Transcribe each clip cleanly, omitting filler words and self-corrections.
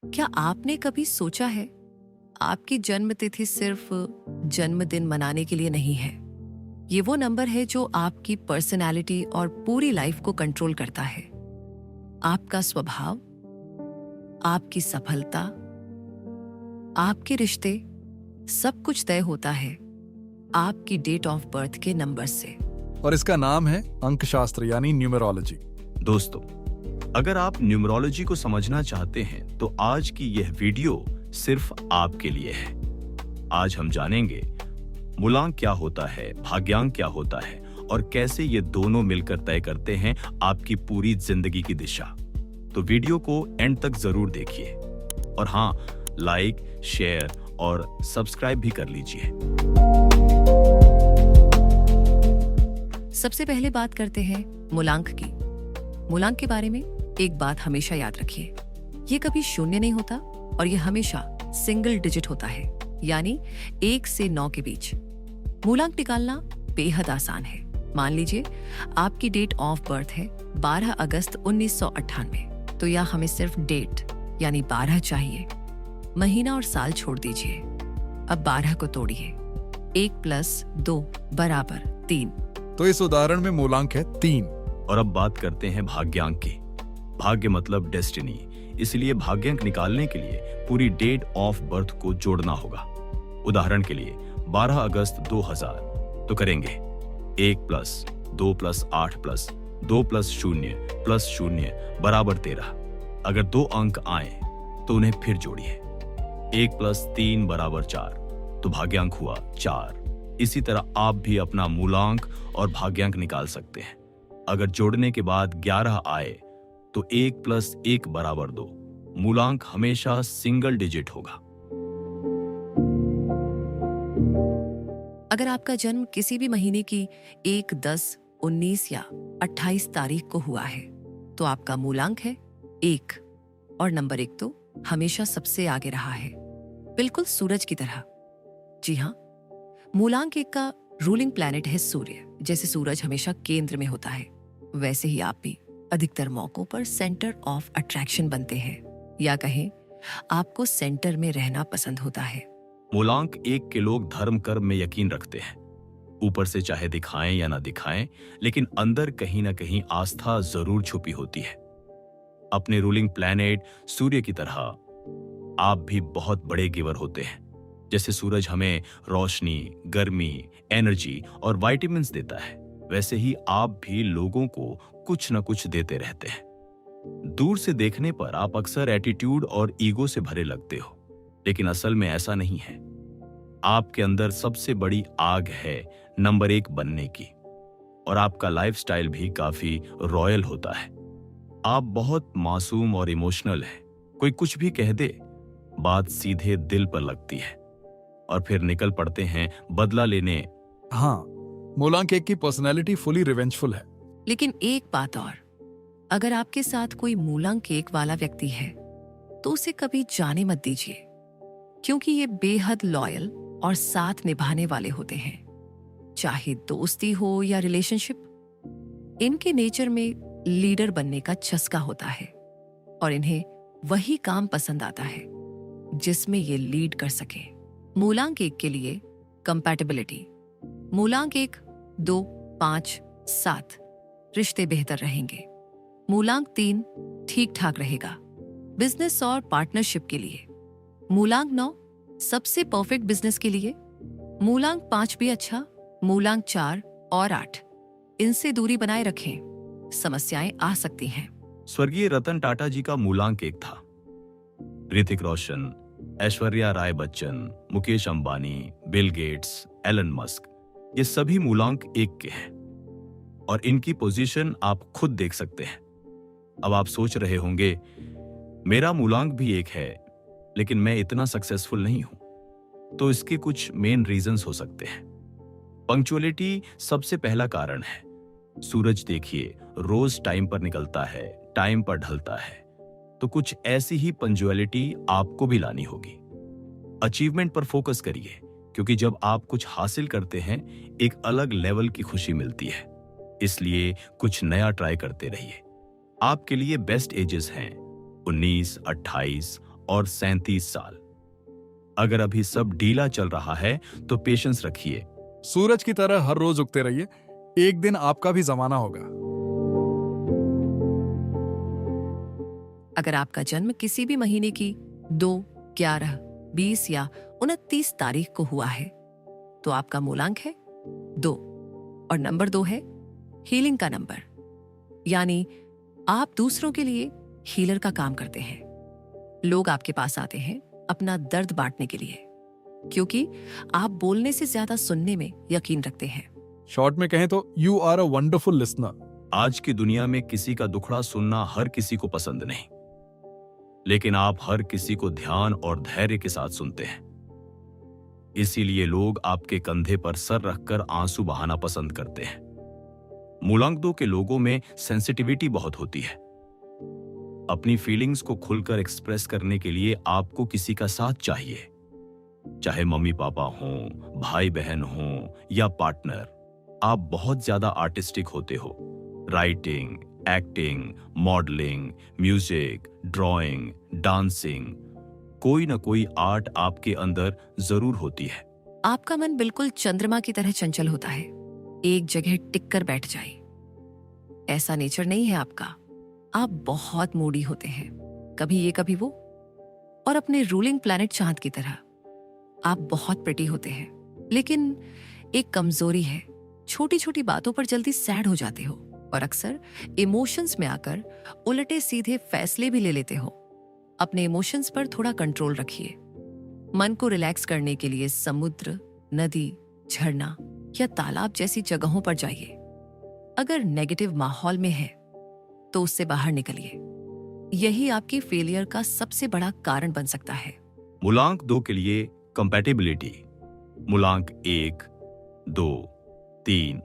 क्या आपने कभी सोचा है आपकी जन्म तिथि सिर्फ जन्मदिन मनाने के लिए नहीं है? ये वो नंबर है जो आपकी पर्सनालिटी और पूरी लाइफ को कंट्रोल करता है। आपका स्वभाव, आपकी सफलता, आपके रिश्ते, सब कुछ तय होता है आपकी डेट ऑफ बर्थ के नंबर से। और इसका नाम है अंकशास्त्र यानी न्यूमरोलॉजी। दोस्तों, अगर आप न्यूमरोलॉजी को समझना चाहते हैं तो आज की यह वीडियो सिर्फ आपके लिए है। आज हम जानेंगे मूलांक क्या होता है, भाग्यांक क्या होता है और कैसे ये दोनों मिलकर तय करते हैं आपकी पूरी जिंदगी की दिशा। तो वीडियो को एंड तक जरूर देखिए और हाँ, लाइक, शेयर और सब्सक्राइब भी कर लीजिए। सबसे पहले बात करते हैं मूलांक की। मूलांक के बारे में एक बात हमेशा याद रखिए, ये कभी शून्य नहीं होता और ये हमेशा सिंगल डिजिट होता है, यानी 1 से 9 के बीच। मूलांक निकालना बेहद आसान है। मान लीजिए आपकी डेट ऑफ बर्थ है 12 अगस्त 1998, तो यह हमें सिर्फ डेट यानी 12 चाहिए। महीना और साल छोड़ दीजिए। अब 12 को तोड़िए। 1 + 2 = 3। तो इस उदाहरण में मूलांक है 3। और अब बात करते हैं भाग्यांक की। भाग्य मतलब डेस्टिनी, इसलिए भाग्यांक निकालने के लिए पूरी डेट ऑफ बर्थ को जोड़ना होगा। उदाहरण के लिए 12 अगस्त 2000 तो करेंगे 1 + 2 + 8 + 2 + 0 + 0 = 13। अगर 2 अंक आए तो उन्हें फिर जोड़िए। 1 + 3 = 4, तो भाग्यांक हुआ 4। इसी तरह आप भी अपना मूलांक और भाग्यांक निकाल सकते हैं। अगर जोड़ने के बाद 11 आए तो 1 + 1 = 2। मूलांक हमेशा सिंगल डिजिट होगा। अगर आपका जन्म किसी भी महीने की 1, 10, 19 या 28 तारीख को हुआ है तो आपका मूलांक है 1 और नंबर 1 तो हमेशा सबसे आगे रहा है, बिल्कुल सूरज की तरह। जी हाँ, मूलांक 1 का रूलिंग प्लैनेट है सूर्य। जैसे सूरज हमेशा केंद्र में होता है, वैसे ही आप भी अधिकतर मौकों पर सेंटर ऑफ अट्रैक्शन बनते हैं, या कहें आपको सेंटर में रहना पसंद होता है। मूलांक 1 के लोग धर्म कर्म में यकीन रखते हैं। ऊपर से चाहे दिखाएं या ना दिखाएं, लेकिन अंदर कहीं ना कहीं आस्था जरूर छुपी होती है। अपने रूलिंग प्लैनेट सूर्य की तरह आप भी बहुत बड़े गिवर होते हैं। जैसे सूरज हमें रोशनी, गर्मी, एनर्जी और विटामिन्स देता है, वैसे ही आप भी लोगों को कुछ न कुछ देते रहते हैं। दूर से देखने पर आप अक्सर एटीट्यूड और ईगो से भरे लगते हो, लेकिन असल में ऐसा नहीं है। आपके अंदर सबसे बड़ी आग है नंबर 1 बनने की, और आपका लाइफस्टाइल भी काफी रॉयल होता है। आप बहुत मासूम और इमोशनल हैं। कोई कुछ भी कह दे, बात सीधे दिल पर लगती है और फिर निकल पड़ते हैं बदला लेने। हाँ, मूलांक 1 की पर्सनैलिटी फुली रिवेंजफुल है। लेकिन एक बात और, अगर आपके साथ कोई मूलांक 1 वाला व्यक्ति है तो उसे कभी जाने मत दीजिए, क्योंकि ये बेहद लॉयल और साथ निभाने वाले होते हैं। चाहे दोस्ती हो या रिलेशनशिप, इनके नेचर में लीडर बनने का चस्का होता है और इन्हें वही काम पसंद आता है जिसमें ये लीड कर सके। मूलांक 1 के लिए कंपैटिबिलिटी। मूलांक 1, 2, 5, 7 रिश्ते बेहतर रहेंगे। मूलांक 3 ठीक ठाक रहेगा बिजनेस और पार्टनरशिप के लिए। मूलांक 9 सबसे परफेक्ट बिजनेस के लिए। मूलांक 5 भी अच्छा। मूलांक 4 और 8 इनसे दूरी बनाए रखें, समस्याएं आ सकती हैं। स्वर्गीय रतन टाटा जी का मूलांक 1 था। Hrithik Roshan, Aishwarya Rai Bachchan, Mukesh Ambani, Bill Gates, Elon Musk, ये सभी मूलांक 1 के हैं और इनकी पोजीशन आप खुद देख सकते हैं। अब आप सोच रहे होंगे, मेरा मूलांक भी 1 है लेकिन मैं इतना सक्सेसफुल नहीं हूं। तो इसके कुछ मेन रीजंस हो सकते हैं। पंक्चुअलिटी सबसे पहला कारण है। सूरज देखिए, रोज टाइम पर निकलता है, टाइम पर ढलता है, तो कुछ ऐसी ही पंक्चुअलिटी आपको भी लानी होगी। अचीवमेंट पर फोकस करिए, क्योंकि जब आप कुछ हासिल करते हैं एक अलग लेवल की खुशी मिलती है। इसलिए कुछ नया ट्राई करते रहिए। आपके लिए बेस्ट एजेस हैं 19, 28 और 37 साल। अगर अभी सब ढीला चल रहा है तो पेशेंस रखिए। सूरज की तरह हर रोज उगते रहिए, एक दिन आपका भी जमाना होगा। अगर आपका जन्म किसी भी महीने की 2, 11, 20 या 29 तारीख को हुआ है तो आपका मूलांक है 2 और नंबर 2 है हीलिंग का नंबर, यानी आप दूसरों के लिए हीलर का काम करते हैं। लोग आपके पास आते हैं अपना दर्द बांटने के लिए, क्योंकि आप बोलने से ज्यादा सुनने में यकीन रखते हैं। शॉर्ट में कहें तो you are a wonderful listener. आज की दुनिया में किसी का दुखड़ा सुनना हर किसी को पसंद नहीं, लेकिन आप हर किसी को ध्यान और धैर्य के साथ सुनते हैं। इसीलिए लोग आपके कंधे पर सर रखकर आंसू बहाना पसंद करते हैं। मूलांक 2 के लोगों में सेंसिटिविटी बहुत होती है। अपनी फीलिंग्स को खुलकर एक्सप्रेस करने के लिए आपको किसी का साथ चाहिए, चाहे मम्मी पापा हों, भाई बहन हों या पार्टनर। आप बहुत ज्यादा आर्टिस्टिक होते हो। Writing, acting, modelling, music, drawing, dancing, कोई ना कोई आर्ट आपके अंदर जरूर होती है। आपका मन बिल्कुल चंद्रमा की तरह चंचल होता है, एक जगह टिक कर बैठ जाए। ऐसा नेचर नहीं है आपका। आप बहुत मूडी होते हैं, कभी ये कभी वो। और अपने रूलिंग प्लैनेट चांद की तरह आप बहुत प्रिटी होते हैं, लेकिन एक कमजोरी है, छोटी छोटी बातों पर जल्दी सैड हो जाते हो और अक्सर इमोशंस में आकर उलटे सीधे फैसले भी ले लेते हो। अपने इमोशंस पर थोड़ा कंट्रोल रखिए। मन को रिलैक्स करने के लिए समुद्र, नदी, झरना या तालाब जैसी जगहों पर जाइए। अगर नेगेटिव माहौल में है तो उससे बाहर निकलिए। यही आपकी फेलियर का सबसे बड़ा कारण बन सकता है। मूलांक 2 के लिए कंपैटिबिलिटी। मूलांक 1, 2, 3,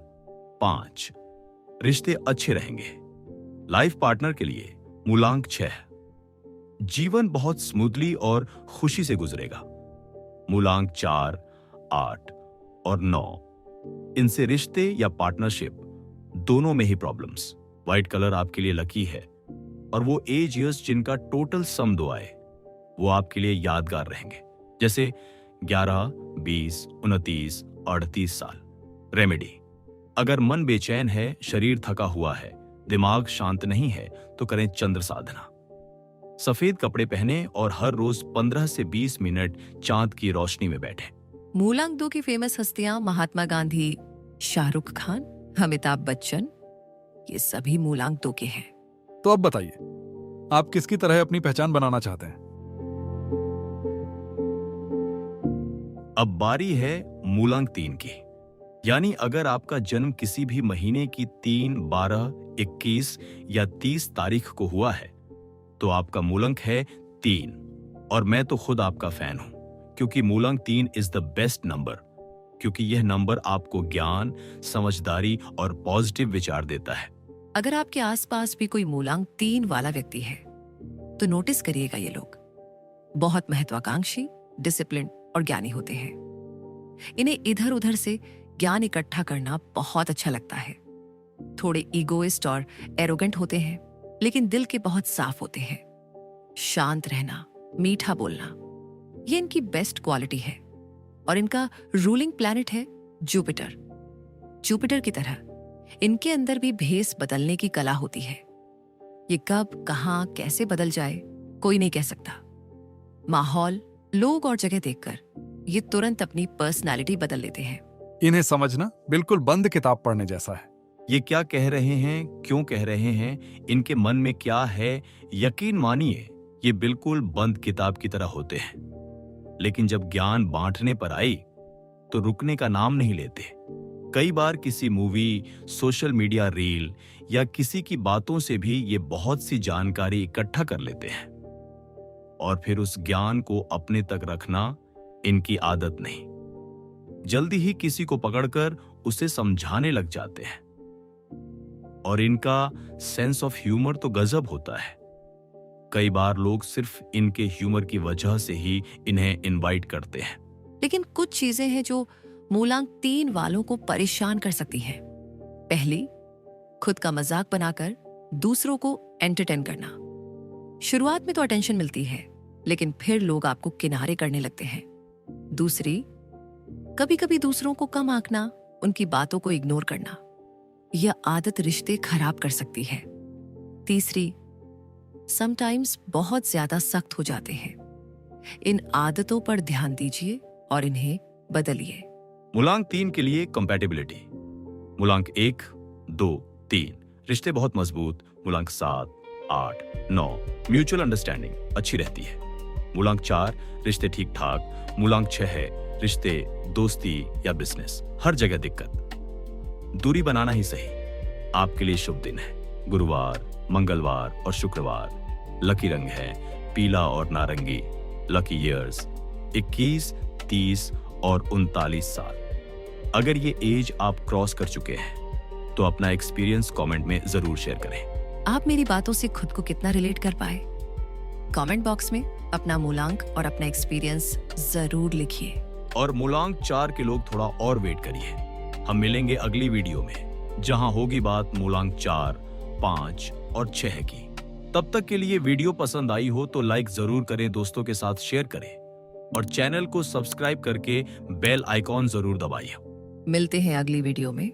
5 रिश्ते अच्छे रहेंगे। लाइफ पार्टनर के लिए मूलांक 6, जीवन बहुत स्मूथली और खुशी से गुजरेगा। मूलांक 4, 8 और 9, इनसे रिश्ते या पार्टनरशिप दोनों में ही प्रॉब्लम्स। व्हाइट कलर आपके लिए लकी है और वो एज ईयर्स जिनका टोटल सम 2 आए वो आपके लिए यादगार रहेंगे, जैसे 11, 20, 29, 38 साल। रेमेडी: अगर मन बेचैन है, शरीर थका हुआ है, दिमाग शांत नहीं है तो करें चंद्र साधना। सफेद कपड़े पहने और हर रोज 15 से 20 मिनट चांद की रोशनी में बैठे। मूलांक 2 की फेमस हस्तियां महात्मा गांधी, शाहरुख खान, अमिताभ बच्चन, ये सभी मूलांक 2 के हैं। तो अब बताइए, आप किसकी तरह अपनी पहचान बनाना चाहते हैं? अब बारी है मूलांक 3 की। यानी अगर आपका जन्म किसी भी महीने की 3, 12, 21 या 30 तारीख को हुआ है तो आपका मूलांक है 3। और मैं तो खुद आपका फैन हूं, क्योंकि मूलांक 3 इज द बेस्ट नंबर, क्योंकि यह नंबर आपको ज्ञान, समझदारी और पॉजिटिव विचार देता है। अगर आपके आसपास भी कोई मूलांक 3 वाला व्यक्ति है तो नोटिस करिएगा, ये लोग बहुत महत्वाकांक्षी, डिसिप्लिन और ज्ञानी होते हैं। इन्हें इधर उधर से ज्ञान इकट्ठा करना बहुत अच्छा लगता है। थोड़े ईगोइस्ट और एरोगेंट होते हैं, लेकिन दिल के बहुत साफ होते हैं। शांत रहना, मीठा बोलना, ये इनकी बेस्ट क्वालिटी है। और इनका रूलिंग प्लैनेट है जुपिटर। जुपिटर की तरह इनके अंदर भी भेस बदलने की कला होती है। ये कब, कहां, कैसे बदल जाए कोई नहीं कह सकता। माहौल, लोग और जगह देखकर ये तुरंत अपनी पर्सनालिटी बदल लेते हैं। इन्हें समझना बिल्कुल बंद किताब पढ़ने जैसा है। ये क्या कह रहे हैं, क्यों कह रहे हैं, इनके मन में क्या है, यकीन मानिए ये बिल्कुल बंद किताब की तरह होते हैं। लेकिन जब ज्ञान बांटने पर आई तो रुकने का नाम नहीं लेते। कई बार किसी मूवी, सोशल मीडिया रील या किसी की बातों से भी ये बहुत सी जानकारी इकट्ठा कर लेते हैं और फिर उस ज्ञान को अपने तक रखना इनकी आदत नहीं। जल्दी ही किसी को पकड़कर उसे समझाने लग जाते हैं। और इनका सेंस ऑफ ह्यूमर तो गजब होता है। कई बार लोग सिर्फ इनके ह्यूमर की वजह से ही इन्हें इनवाइट करते हैं। लेकिन कुछ चीजें हैं जो मूलांक 3 वालों को परेशान कर सकती हैं। पहली, खुद का मजाक बनाकर दूसरों को एंटरटेन करना। शुरुआत में तो अटेंशन मिलती है, लेकिन फिर लोग आपको किनारे करने लगते हैं। दूसरी, कभी कभी दूसरों को कम आंकना, उनकी बातों को इग्नोर करना। यह आदत रिश्ते खराब कर सकती है। तीसरी, समटाइम्स बहुत ज्यादा सख्त हो जाते हैं। इन आदतों पर ध्यान दीजिए और इन्हें बदलिए। मूलांक 3 के लिए कंपैटिबिलिटी। मूलांक 1, 2, 3 रिश्ते बहुत मजबूत। मूलांक 7, 8, 9 म्यूचुअल अंडरस्टैंडिंग अच्छी रहती है। मूलांक 4 रिश्ते ठीक ठाक। मूलांक 6 है रिश्ते दोस्ती या बिजनेस हर जगह दिक्कत। दूरी बनाना ही सही। आपके लिए शुभ दिन है गुरुवार, मंगलवार और शुक्रवार। लकी रंग है पीला और नारंगी। लकी ईयर्स 21, 30 और 39 साल। अगर ये एज आप क्रॉस कर चुके हैं तो अपना एक्सपीरियंस कमेंट में जरूर शेयर करें। आप मेरी बातों से खुद को कितना रिलेट कर पाए? कमेंट बॉक्स में अपना मूलांक और अपना एक्सपीरियंस जरूर लिखिए। और मूलांक 4 के लोग थोड़ा और वेट करिए। हम मिलेंगे अगली वीडियो में जहां होगी बात मूलांक 4, 5 और 6 की। तब तक के लिए वीडियो पसंद आई हो तो लाइक जरूर करें, दोस्तों के साथ शेयर करें और चैनल को सब्सक्राइब करके बेल आइकॉन जरूर दबाइए। मिलते हैं अगली वीडियो में।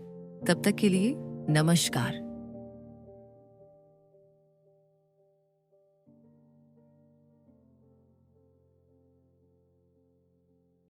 तब तक के लिए नमस्कार।